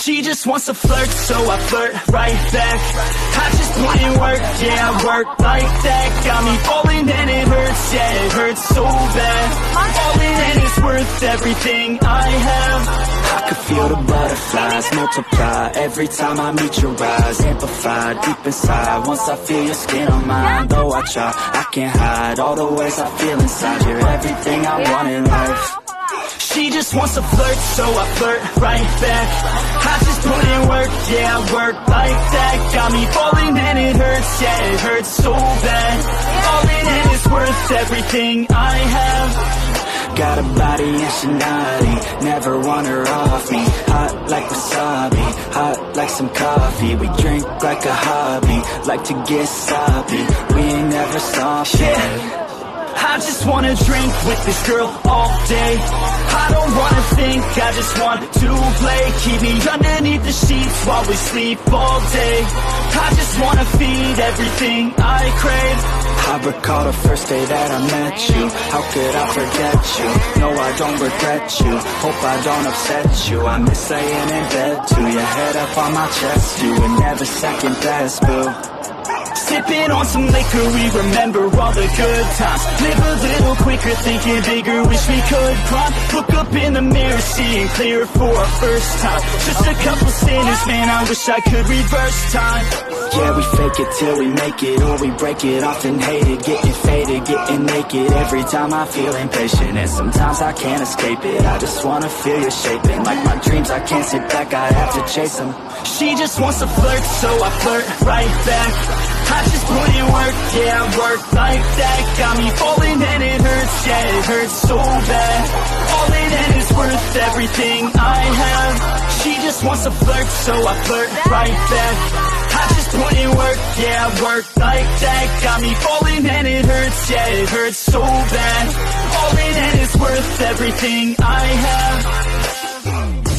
She just wants to flirt, so I flirt right back. I just put in work, yeah, I work like that. Got me falling and it hurts, yeah, it hurts so bad. Falling and it's worth everything I have. I could feel the butterflies multiply every time I meet your eyes. Amplified deep inside, once I feel your skin on mine. Though I try, I can't hide all the ways I feel inside. You're everything I want in life. She just wants to flirt, so I flirt right back. I just put in work, yeah, I work like that. Got me falling and it hurts, yeah, it hurts so bad. All in and it's worth everything I have. Got a body and she naughty, never want her off me. Hot like wasabi, hot like some coffee. We drink like a hobby, like to get sloppy. We ain't never stopped, yeah. I just wanna drink with this girl all day. I don't wanna think, I just want to play. Keep me underneath the sheets while we sleep all day. I just wanna feed everything I crave. I recall the first day that I met you. How could I forget you? No, I don't regret you. Hope I don't upset you. I miss laying in bed too. Your head up on my chest, you were never second best, boo. Sipping on some liquor, we remember all the good times. Live a little quicker, thinking bigger, wish we could climb. Look up in the mirror, seeing clear for our first time. Just a couple sinners, man, I wish I could reverse time. Yeah, we fake it till we make it, or we break it, often hate it. Getting faded, getting naked, every time I feel impatient. And sometimes I can't escape it, I just wanna feel you shaping. Like my dreams, I can't sit back, I have to chase them. She just wants to flirt, so I flirt right back. I just put in work, yeah, I work like that. Got me falling and it hurts, yeah, it hurts so bad. All in and it's worth everything I have. She just wants to flirt, so I flirt right back. I just put in work, yeah, I work like that. Got me falling and it hurts, yeah, it hurts so bad. All in and it's worth everything I have.